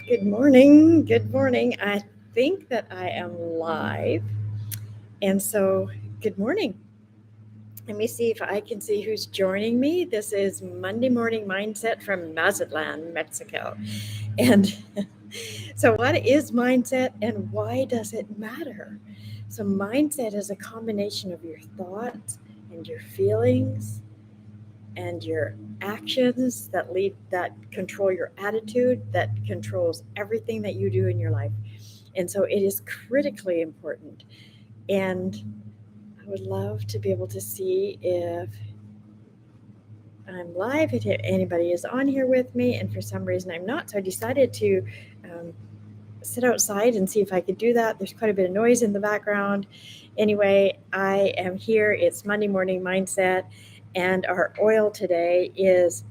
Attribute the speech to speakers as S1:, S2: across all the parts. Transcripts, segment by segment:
S1: Good morning. Good morning. I think that I am live. And so, good morning. Let me see if I can see who's joining me. This is Monday Morning Mindset from Mazatlan, Mexico. And so, what is mindset and why does it matter? So, mindset is a combination of your thoughts and your feelings and your actions that control your attitude, that controls everything that you do in your life. And so it is critically important. And I would love to be able to see if I'm live, if anybody is on here with me. And for some reason I'm not. So I decided to um, sit outside and see if I could do that. There's quite a bit of noise in the background. Anyway, I am here. It's Monday Morning Mindset. And our oil today is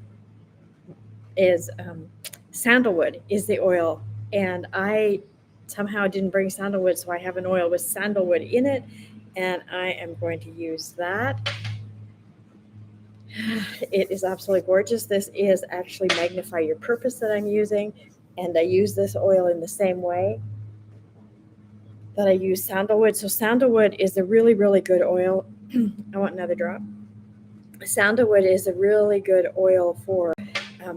S1: sandalwood is the oil, and I somehow didn't bring sandalwood, so I have an oil with sandalwood in it, and I am going to use that. It is absolutely gorgeous. This is actually Magnify Your Purpose that I'm using, and I use this oil in the same way that I use sandalwood. So sandalwood is a really, really good oil. I want another drop. Sandalwood is a really good oil for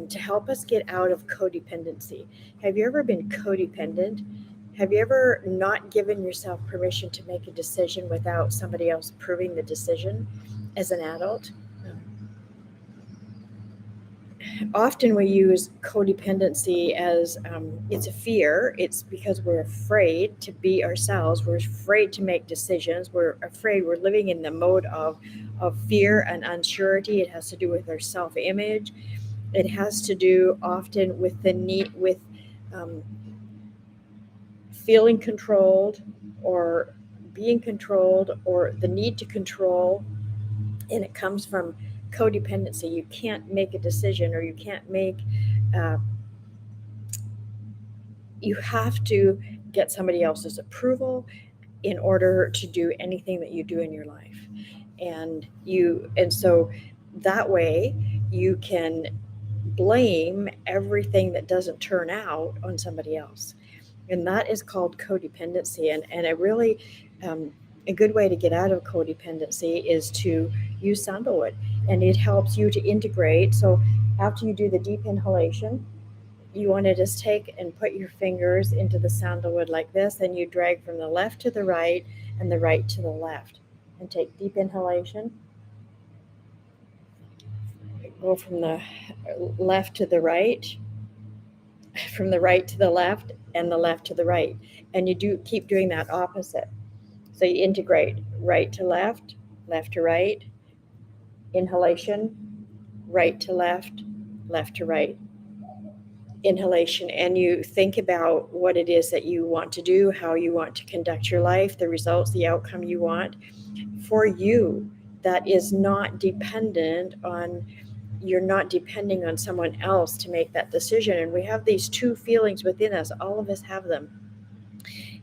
S1: to help us get out of codependency. Have you ever been codependent? Have you ever not given yourself permission to make a decision without somebody else approving the decision as an adult? Often we use codependency as it's a fear. It's because we're afraid to be ourselves. We're afraid to make decisions. We're afraid. We're living in the mode of fear and uncertainty. It has to do with our self-image. It has to do often with the need with um, feeling controlled or being controlled or the need to control, and it comes from codependency. You can't make a decision, or you can't make uh, you have to get somebody else's approval in order to do anything that you do in your life. And so that way you can blame everything that doesn't turn out on somebody else, and that is called codependency. And a really a good way to get out of codependency is to use sandalwood, and it helps you to integrate. So after you do the deep inhalation, you want to just take and put your fingers into the sandalwood like this, and you drag from the left to the right and the right to the left, and take deep inhalation. Go from the left to the right, from the right to the left, and the left to the right, and you do keep doing that opposite. So you integrate right to left, left to right, inhalation, right to left, left to right, inhalation. And you think about what it is that you want to do, how you want to conduct your life, the results, the outcome you want for you, that is not dependent on you're not depending on someone else to make that decision. And we have these two feelings within us, all of us have them.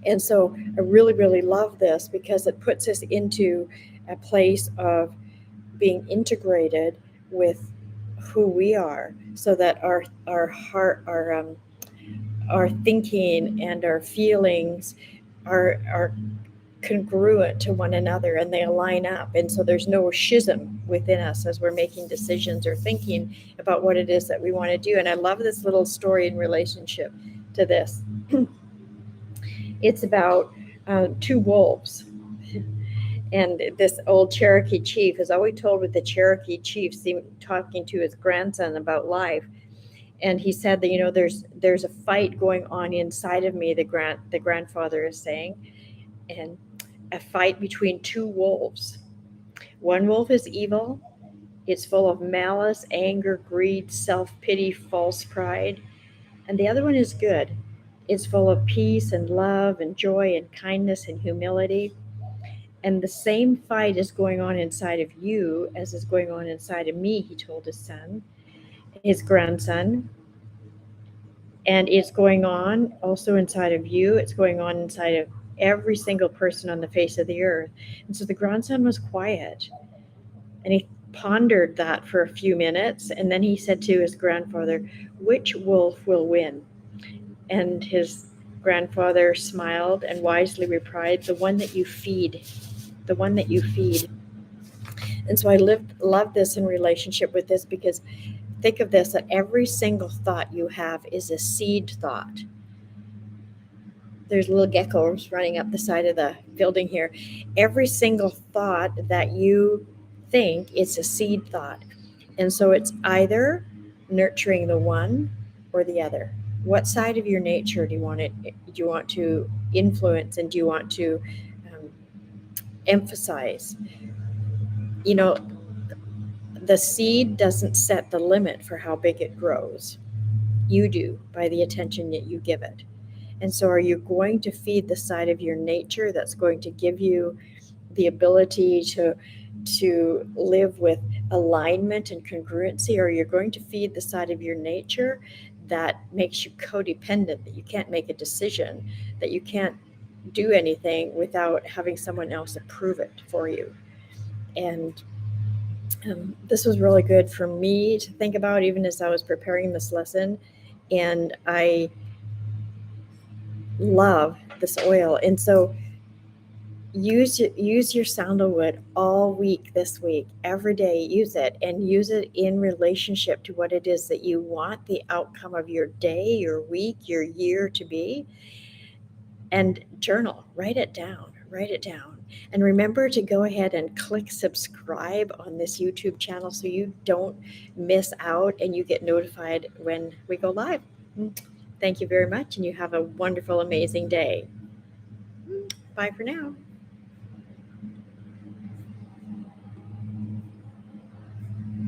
S1: And so I really, really love this because it puts us into a place of being integrated with who we are, so that our heart, our thinking and our feelings are congruent to one another, and they align up. And so there's no schism within us as we're making decisions or thinking about what it is that we want to do. And I love this little story in relationship to this. It's about two wolves. And this old Cherokee chief is always told with the Cherokee chief talking to his grandson about life. And he said that, there's a fight going on inside of me, the grandfather is saying, and a fight between two wolves. One wolf is evil. It's full of malice, anger, greed, self-pity, false pride. And the other one is good. It's full of peace and love and joy and kindness and humility. And the same fight is going on inside of you as is going on inside of me, he told his grandson. And it's going on also inside of you. It's going on inside of every single person on the face of the earth. And so the grandson was quiet, and he pondered that for a few minutes. And then he said to his grandfather, "Which wolf will win?" And his grandfather smiled and wisely replied, "The one that you feed, the one that you feed." And so I love this in relationship with this, because think of this, that every single thought you have is a seed thought. There's little geckos running up the side of the building here. Every single thought that you think is a seed thought. And so it's either nurturing the one or the other. What side of your nature do you want to influence, and do you want to um, emphasize? You know, the seed doesn't set the limit for how big it grows. You do, by the attention that you give it. And so, are you going to feed the side of your nature that's going to give you the ability to live with alignment and congruency, or you're going to feed the side of your nature that makes you codependent, that you can't make a decision, that you can't do anything without having someone else approve it for you? And this was really good for me to think about, even as I was preparing this lesson. And I love this oil. And so use your sandalwood all week this week, every day. Use it, and use it in relationship to what it is that you want the outcome of your day, your week, your year to be. And journal, write it down. And remember to go ahead and click subscribe on this YouTube channel so you don't miss out and you get notified when we go live. Thank you very much, and you have a wonderful, amazing day. Bye for now.